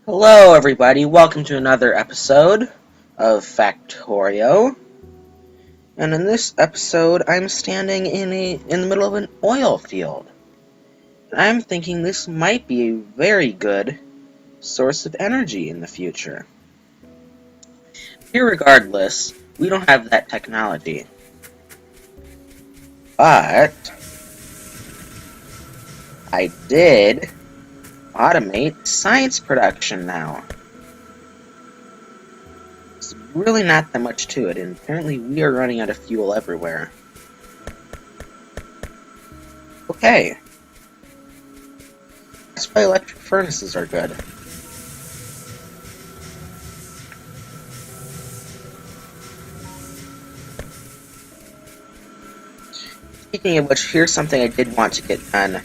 Hello, everybody. Welcome to another episode of Factorio. And in this episode, I'm standing in the middle of an oil field. And I'm thinking this might be a very good source of energy in the future. Irregardless, we don't have that technology. But I did automate science production now. There's really not that much to it, and apparently we are running out of fuel everywhere. Okay. That's why electric furnaces are good. Speaking of which, here's something I did want to get done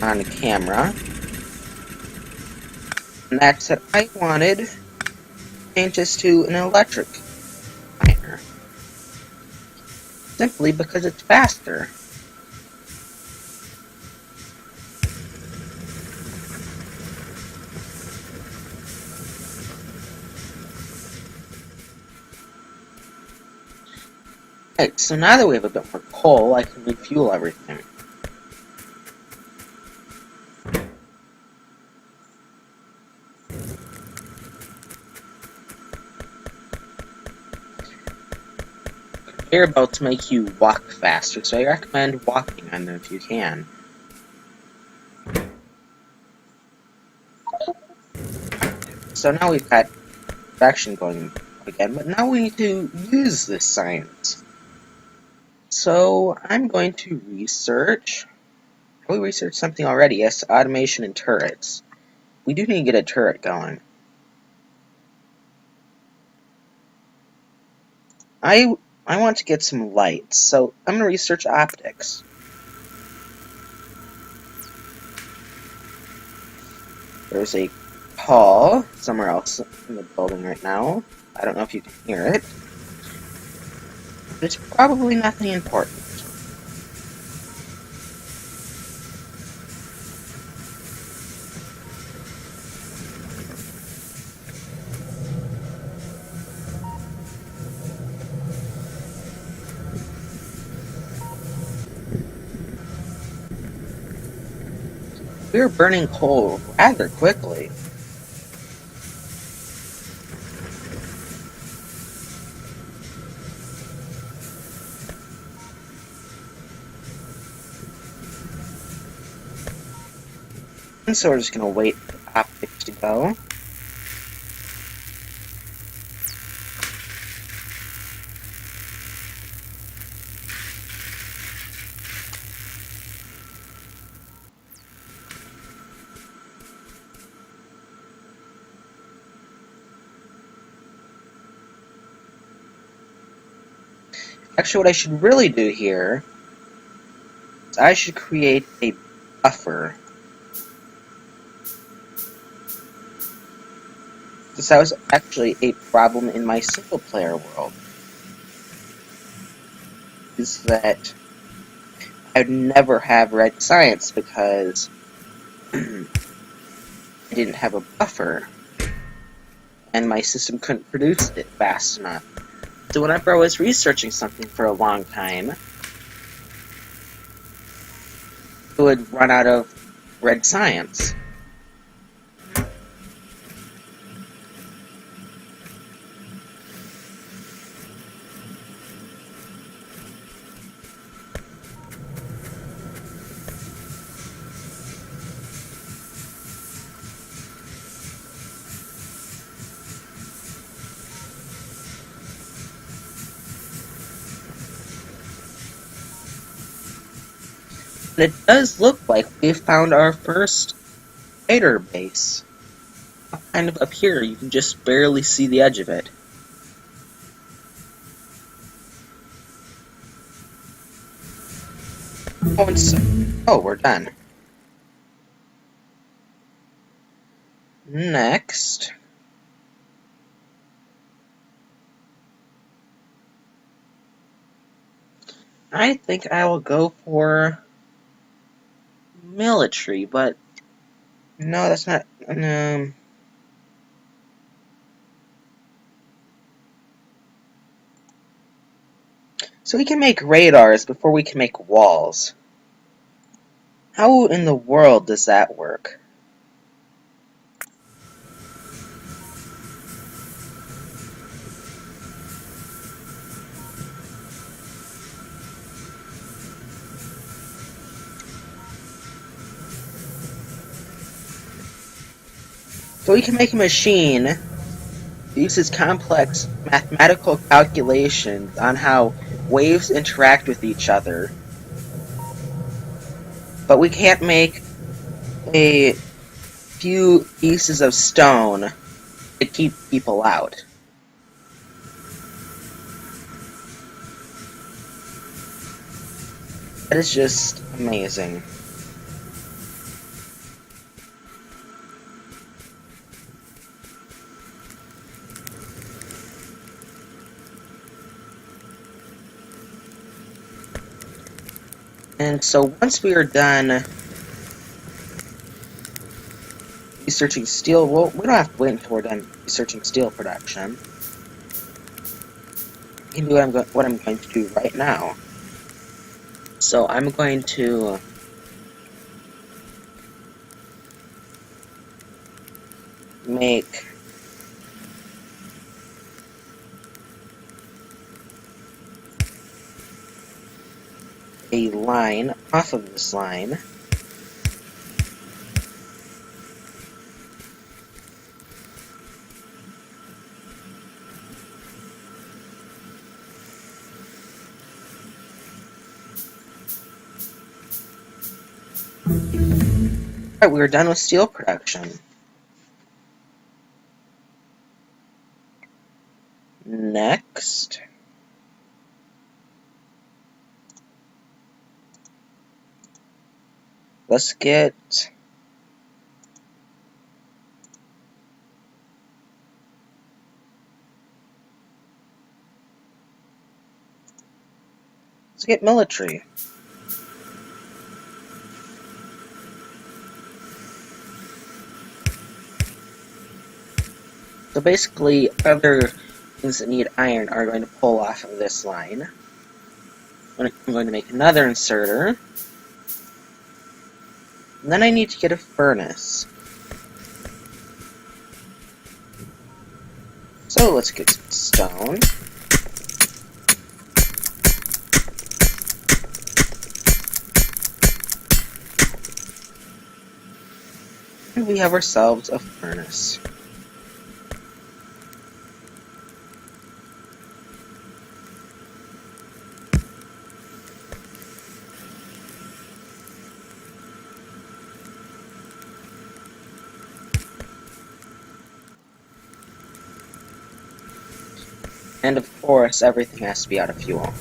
on camera. And that's that I wanted to change this to an electric miner. Simply because it's faster. Right, so now that we have a bit more coal, I can refuel everything. They're about to make you walk faster, so I recommend walking on them if you can. So now we've got traction going again, but now we need to use this science. So I'm going to research. We researched something already. Yes, automation and turrets. We do need to get a turret going. I want to get some lights, so I'm going to research optics. There's a call somewhere else in the building right now. I don't know if you can hear it. But it's probably nothing important. We're burning coal rather quickly. And so we're just going to wait for the optics to go. Actually, what I should really do here is I should create a buffer. This was actually a problem in my single-player world. Is that I'd never have red science because I didn't have a buffer, and my system couldn't produce it fast enough. So whenever I was researching something for a long time, it would run out of red science. And it does look like we've found our first spider base. Kind of up here, you can just barely see the edge of it. Oh, we're done. Next, I think I will go for military, but no, that's not. So we can make radars before we can make walls. How in the world does that work? So we can make a machine that uses complex mathematical calculations on how waves interact with each other. But we can't make a few pieces of stone to keep people out. That is just amazing. And so once we are done researching steel, well, we don't have to wait until we're done researching steel production. I can do what I'm going to do right now. So I'm going to make a line off of this line. Alright, we're done with steel production. Next, let's get military. So basically, other things that need iron are going to pull off of this line. I'm going to make another inserter. And then I need to get a furnace. So let's get some stone. And we have ourselves a furnace. And of course, everything has to be out of fuel.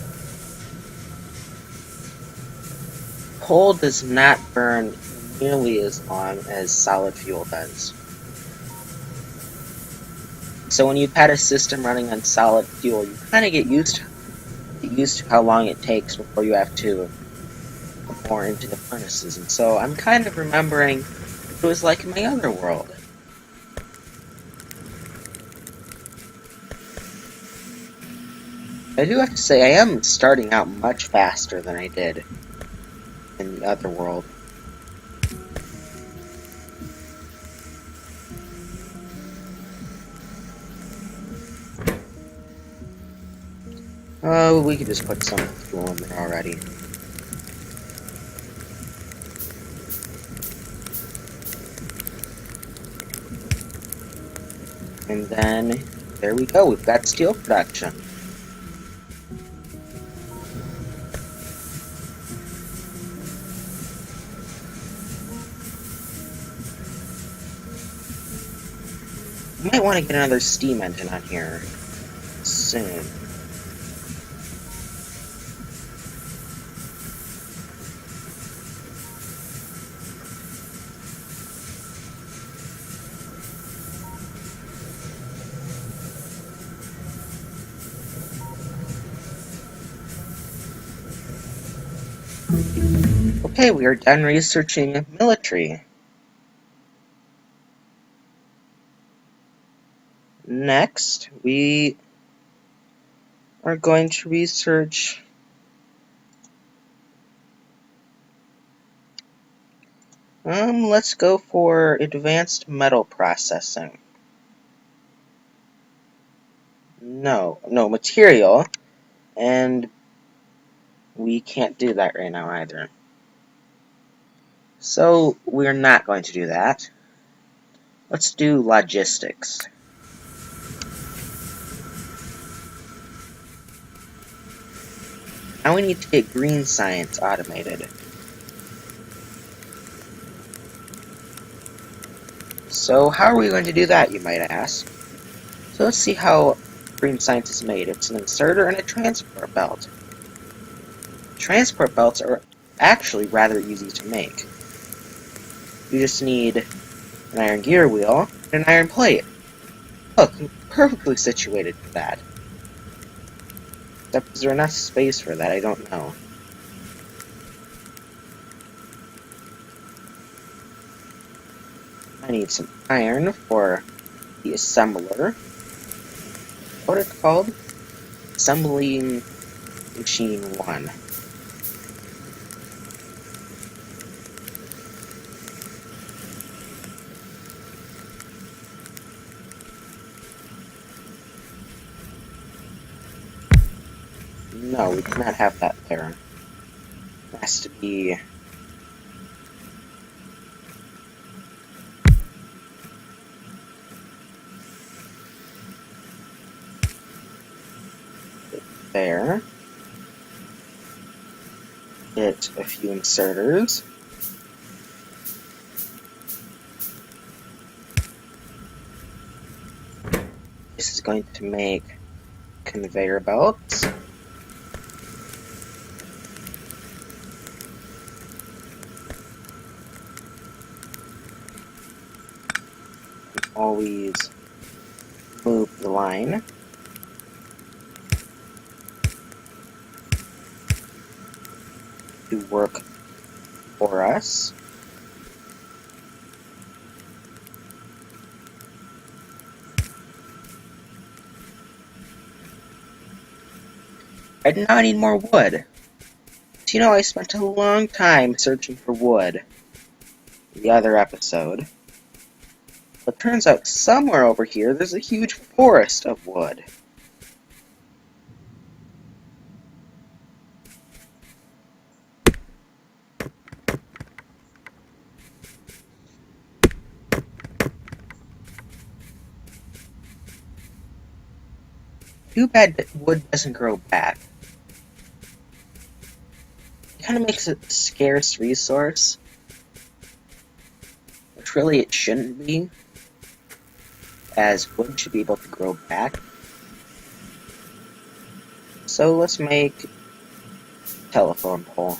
Coal does not burn nearly as long as solid fuel does. So when you've had a system running on solid fuel, you kind of get used to how long it takes before you have to put more into the furnaces. And so I'm kind of remembering what it was like in my other world. I do have to say, I am starting out much faster than I did in the other world. Oh, we could just put some fuel in there already. And then, there we go, we've got steel production. You might want to get another steam engine on here soon. Okay, we are done researching military. Next, we are going to research let's go for advanced metal processing. No, material, and we can't do that right now either. So, we're not going to do that. Let's do logistics. Now we need to get green science automated. So how are we going to do that, you might ask? So let's see how green science is made. It's an inserter and a transport belt. Transport belts are actually rather easy to make. You just need an iron gear wheel and an iron plate. Look, perfectly situated for that. Except is there enough space for that? I don't know. I need some iron for the assembler. What it's called? Assembling Machine 1. No, we cannot have that there. It has to be there. Get a few inserters. This is going to make conveyor belts. Always move the line. To work for us. And now I need more wood. So, you know, I spent a long time searching for wood in the other episode. But turns out somewhere over here there's a huge forest of wood. Too bad that wood doesn't grow back. It kind of makes it a scarce resource, which really it shouldn't be, as wood should be able to grow back. So let's make a telephone pole.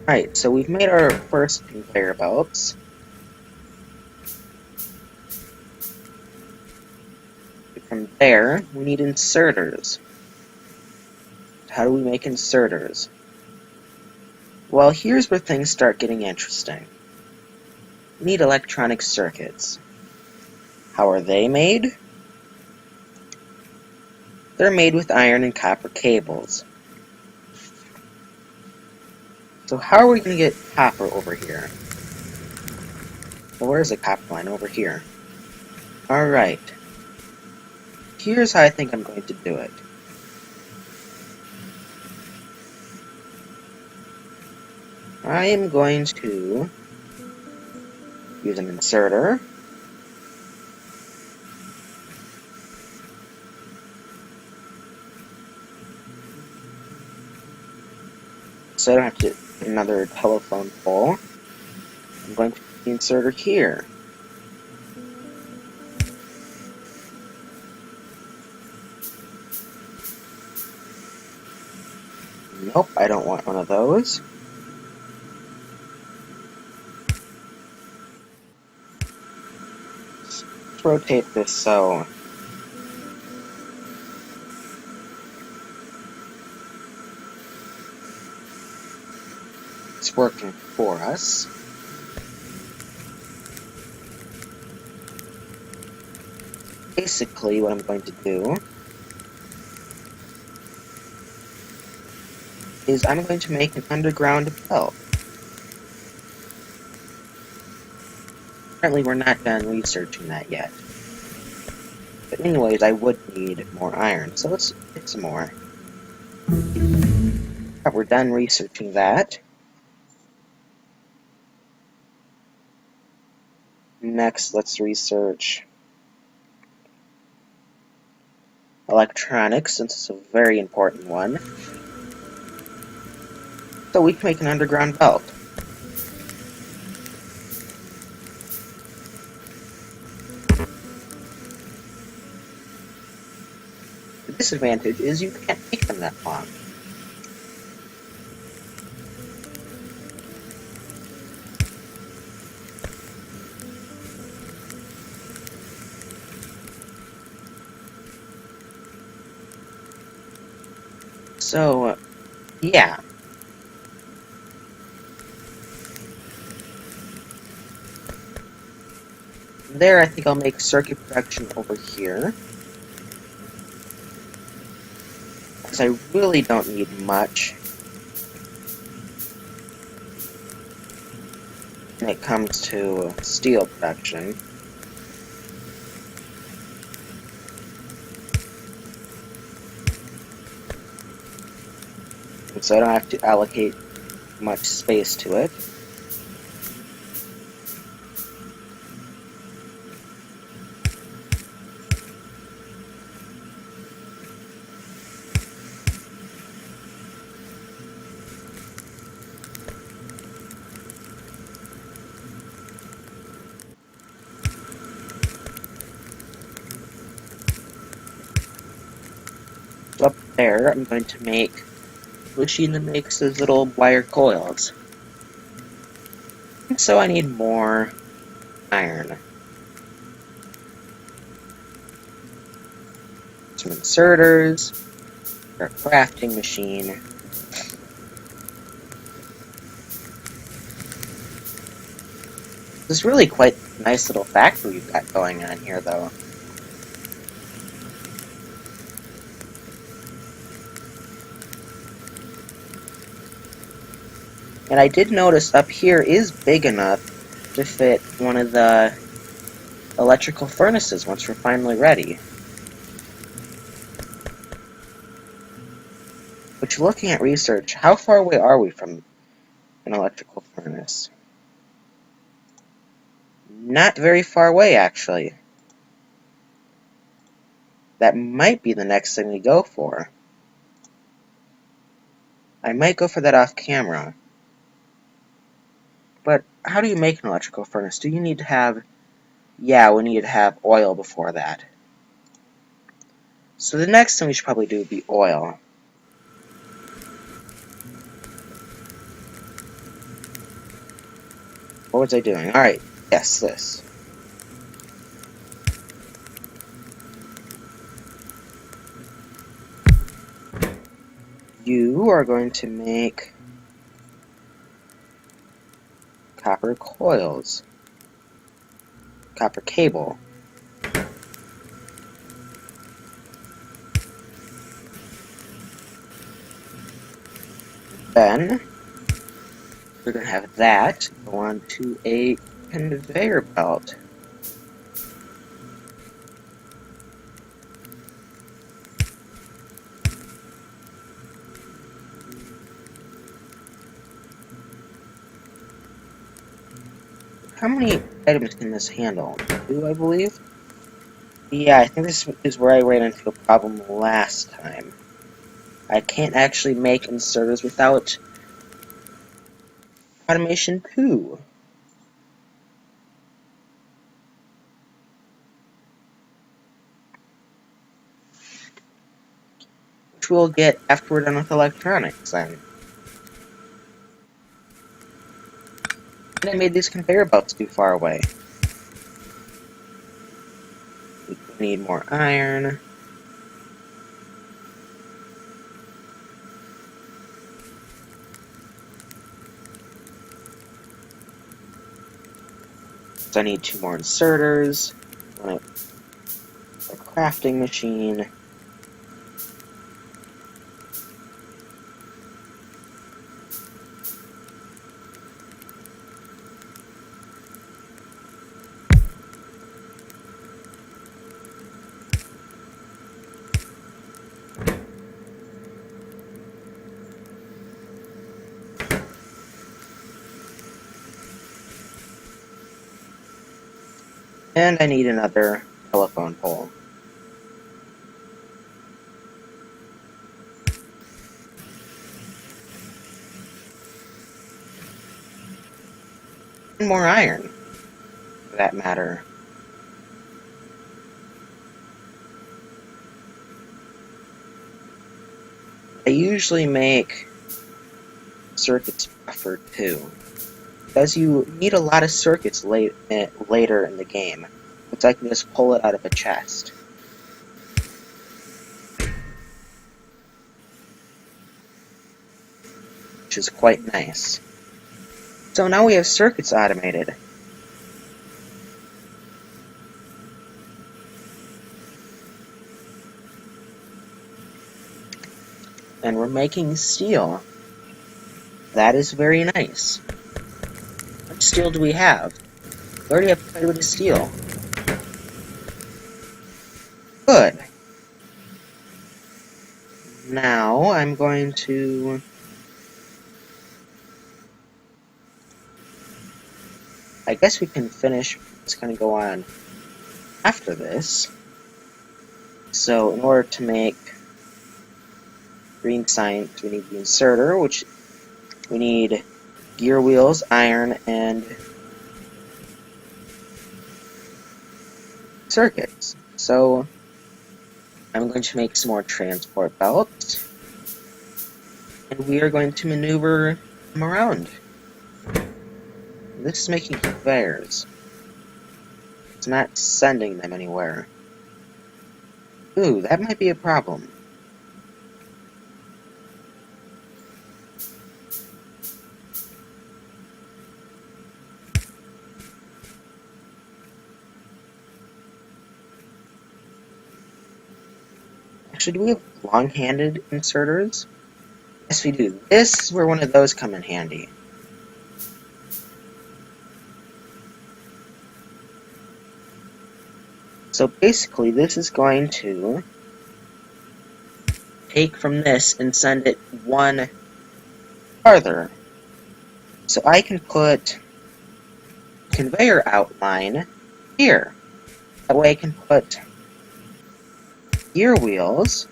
Alright, so we've made our first conveyor belts. From there, we need inserters. How do we make inserters? Well, here's where things start getting interesting. We need electronic circuits. How are they made? They're made with iron and copper cables. So how are we going to get copper over here? Well, where's the copper line? Over here. Alright. Here's how I think I'm going to do it. I am going to use an inserter. So I don't have to get another telephone pole. I'm going to put the inserter here. Nope, I don't want one of those. let's rotate this so it's working for us. Basically, what I'm going to do is I'm going to make an underground belt. Apparently, we're not done researching that yet. But anyways, I would need more iron, so let's get some more. Right, we're done researching that. Next, let's research electronics, since it's a very important one. So we can make an underground belt. The disadvantage is you can't make them that long. So, yeah. There, I think I'll make circuit protection over here. Because I really don't need much when it comes to steel production. And so I don't have to allocate much space to it. So up there, I'm going to make a machine that makes those little wire coils. And so I need more iron. Some inserters, for a crafting machine. This is really quite a nice little factory we've got going on here, though. And I did notice up here is big enough to fit one of the electrical furnaces once we're finally ready. But looking at research, how far away are we from an electrical furnace? Not very far away, actually. That might be the next thing we go for. I might go for that off camera. But how do you make an electrical furnace? Do you need to have... Yeah, we need to have oil before that. So the next thing we should probably do would be oil. What was I doing? Alright, yes, this. You are going to make copper coils. Copper cable. Then, we're going to have that go on to a conveyor belt. How many items can this handle? 2, I believe? Yeah, I think this is where I ran into a problem last time. I can't actually make inserters without automation 2. Which we'll get after we're done with electronics, then. And I made these conveyor belts too far away. We need more iron. So I need 2 more inserters. A crafting machine. And I need another telephone pole. And more iron, for that matter. I usually make circuits buffer too, because you need a lot of circuits later in the game, which I can just pull it out of a chest. Which is quite nice. So now we have circuits automated. And we're making steel. That is very nice. How much steel do we have? We already have quite a bit of steel. Good. Now I'm going to... I guess we can finish what's going to go on after this. So in order to make green science, we need the inserter, which we need gear wheels, iron, and circuits. So I'm going to make some more transport belts, and we are going to maneuver them around. This is making conveyors. It's not sending them anywhere. Ooh, that might be a problem. Actually, do we have long-handed inserters? Yes, we do. This is where one of those come in handy. So basically, this is going to take from this and send it one farther. So I can put conveyor outline here. That way I can put gear wheels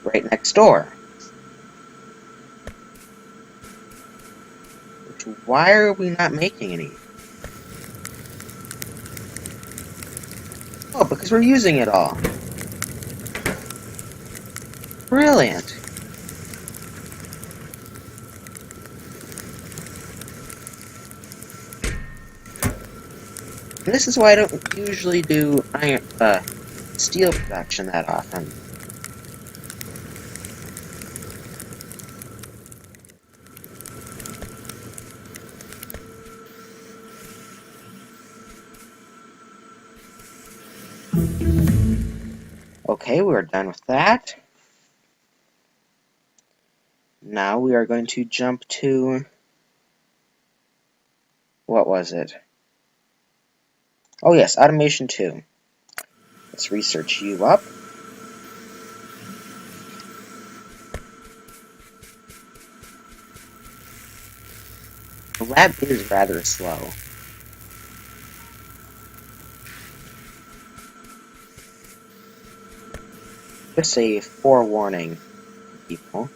right next door. Which, why are we not making any? Oh, because we're using it all. Brilliant. And this is why I don't usually do steel production that often. Okay, we're done with that. Now we are going to jump to... what was it? Oh yes, Automation 2. Let's research you up. The lab is rather slow. Just a forewarning, people.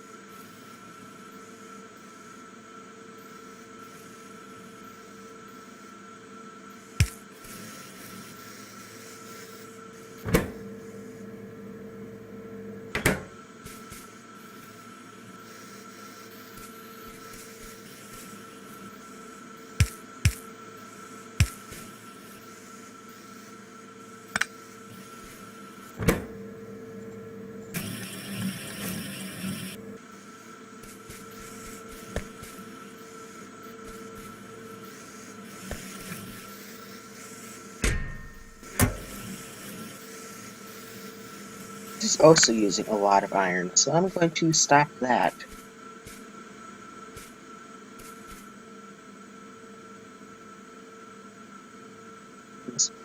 is also using a lot of iron, so I'm going to stop that.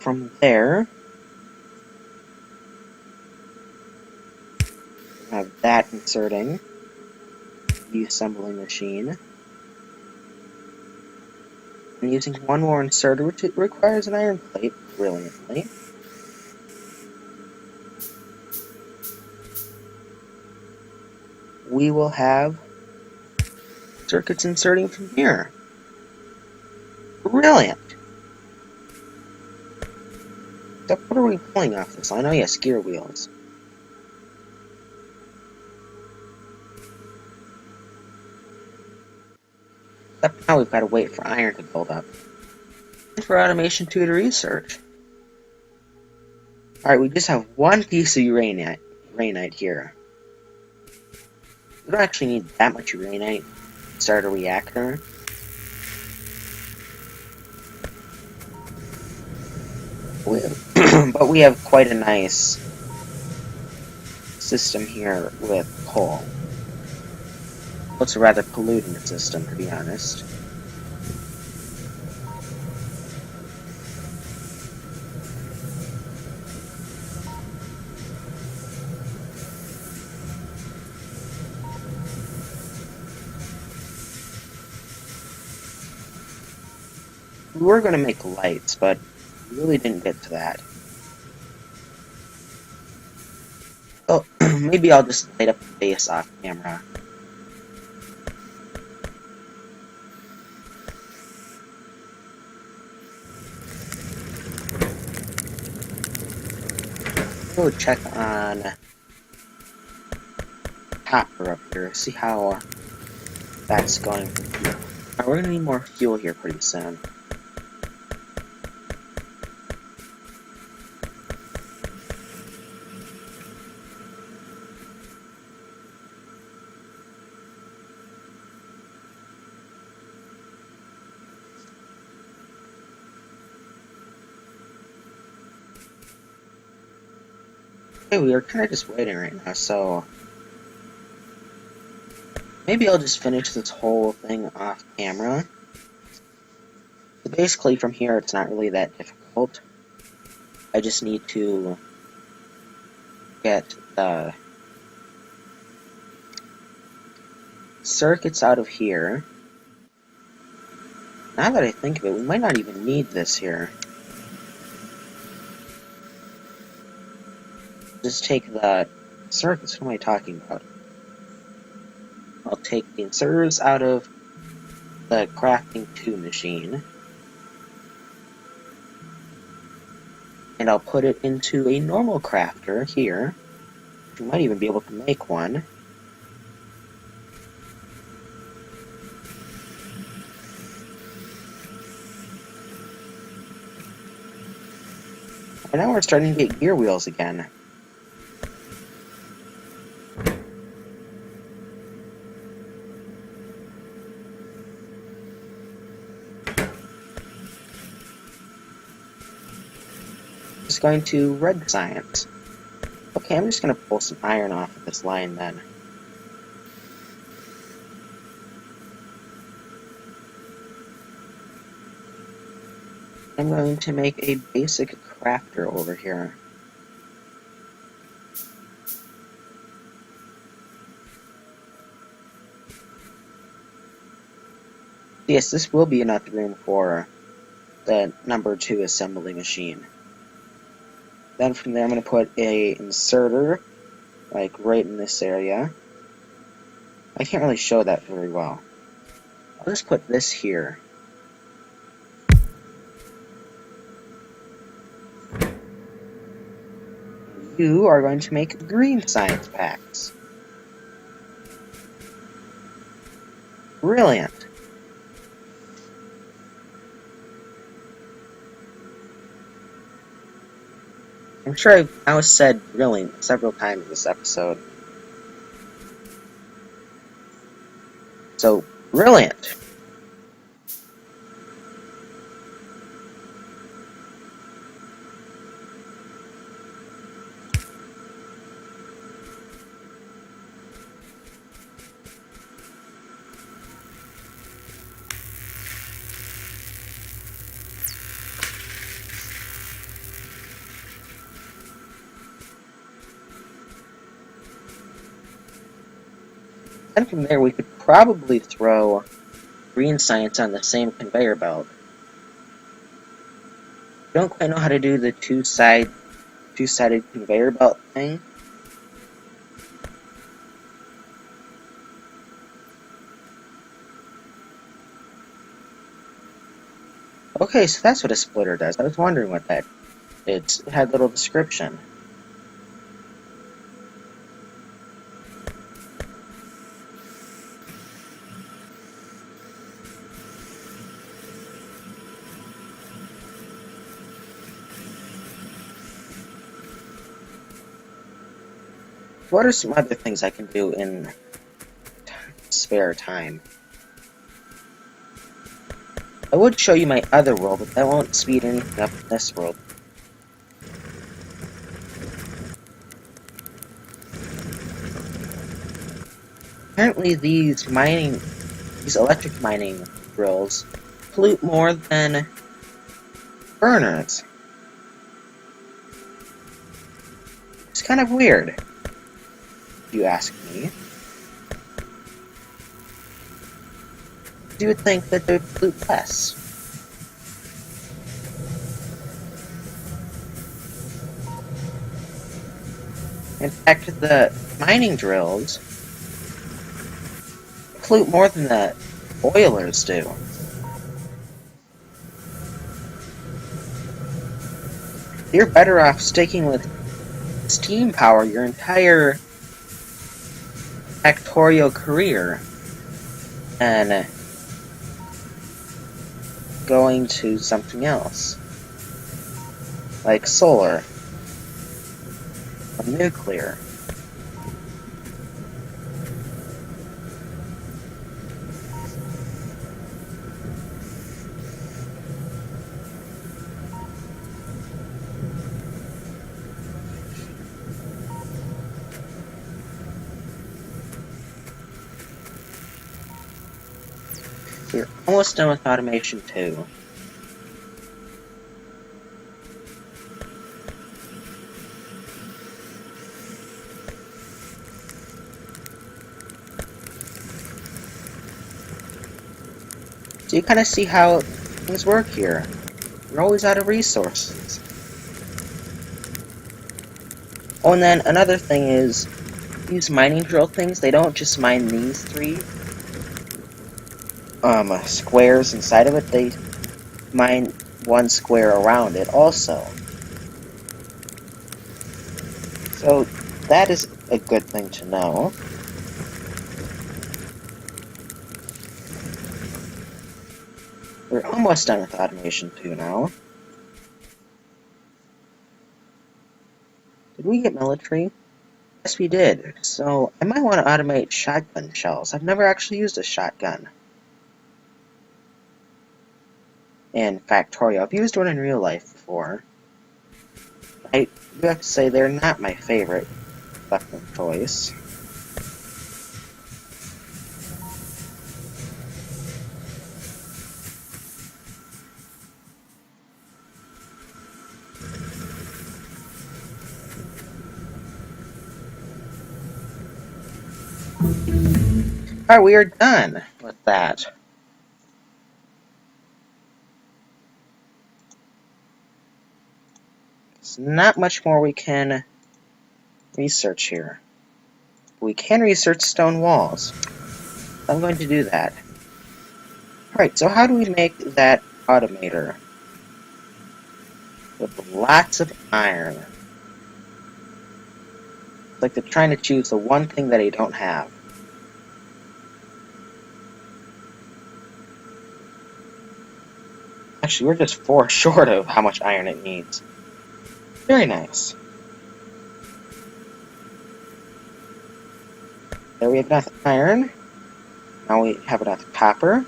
From there, I have that inserting the assembly machine. I'm using one more inserter, which it requires an iron plate brilliantly. We will have circuits inserting from here. Brilliant! Except what are we pulling off this line? Oh yes, gear wheels. Except now we've got to wait for iron to build up. And for automation 2 to research. Alright, we just have one piece of uraninite here. We don't actually need that much uraninite to start a reactor. But we have quite a nice system here with coal. It's a rather polluting system, to be honest. We were going to make lights, but we really didn't get to that. Oh, maybe I'll just light up the base off camera. Go check on Copper up here, see how that's going. Alright, we're going to need more fuel here pretty soon. Okay, we are kind of just waiting right now, so maybe I'll just finish this whole thing off camera. So basically from here it's not really that difficult. I just need to get the circuits out of here. Now that I think of it, we might not even need this here. Just take the circuits. What am I talking about? I'll take the inserters out of the crafting 2 machine. And I'll put it into a normal crafter here. You might even be able to make one. And now we're starting to get gear wheels again. Just going to red science. Okay, I'm just going to pull some iron off of this line then. I'm going to make a basic crafter over here. Yes, this will be enough room for the number 2 assembly machine. Then from there I'm going to put a inserter, like right in this area. I can't really show that very well. I'll just put this here. You are going to make green science packs. Brilliant. I'm sure I've now said brilliant several times this episode. So, brilliant. And from there, we could probably throw green science on the same conveyor belt. I don't quite know how to do the two-sided conveyor belt thing. Okay, so that's what a splitter does. I was wondering what that is. It had a little description. What are some other things I can do in spare time? I would show you my other world, but that won't speed anything up in this world. Apparently these electric mining drills pollute more than burners. It's kind of weird, if you ask me. You would think that they would pollute less. In fact, the mining drills pollute more than the boilers do. You're better off sticking with steam power your entire Factorio career than going to something else, like solar or nuclear. We're almost done with automation 2. So you kind of see how things work here. We're always out of resources. Oh, and then another thing is, these mining drill things, they don't just mine these 3 squares inside of it, they mine 1 square around it also. So that is a good thing to know. We're almost done with automation 2 now. Did we get military? Yes, we did. So I might want to automate shotgun shells. I've never actually used a shotgun in Factorio. I've used one in real life before. I do have to say they're not my favorite weapon choice. Alright, we are done with that. There's not much more we can research here. We can research stone walls. I'm going to do that. Alright, so how do we make that automator? With lots of iron. It's like they're trying to choose the one thing that I don't have. Actually, we're just 4 short of how much iron it needs. Very nice. There we have enough iron. Now we have enough copper.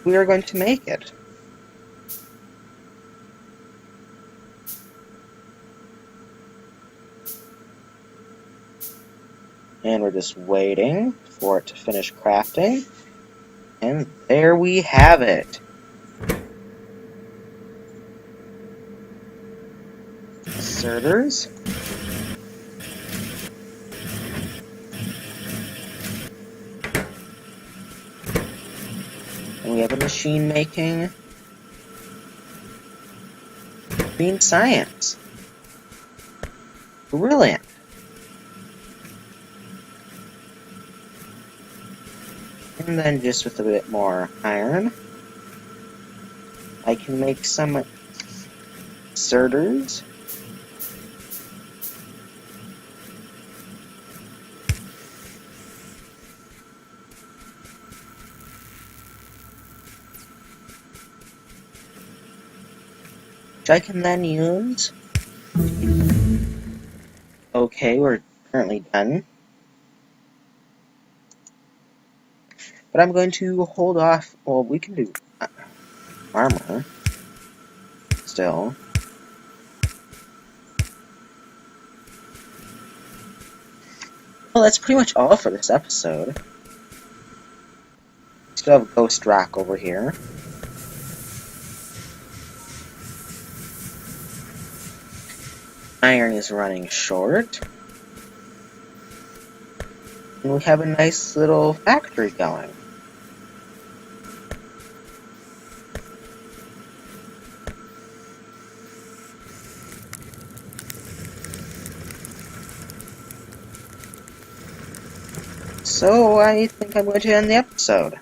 We are going to make it. And we're just waiting for it to finish crafting. And there we have it. Inserters. machine making, green science. Brilliant. And then just with a bit more iron, I can make some inserters. Which I can then use. Okay, we're currently done. But I'm going to hold off. Well, we can do armor still. Well, that's pretty much all for this episode. Still have Ghost Rock over here. Iron is running short. And we have a nice little factory going. So I think I'm going to end the episode.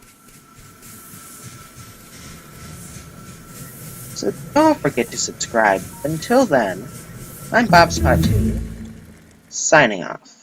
So don't forget to subscribe. Until then, I'm Bob Spot 2, signing off.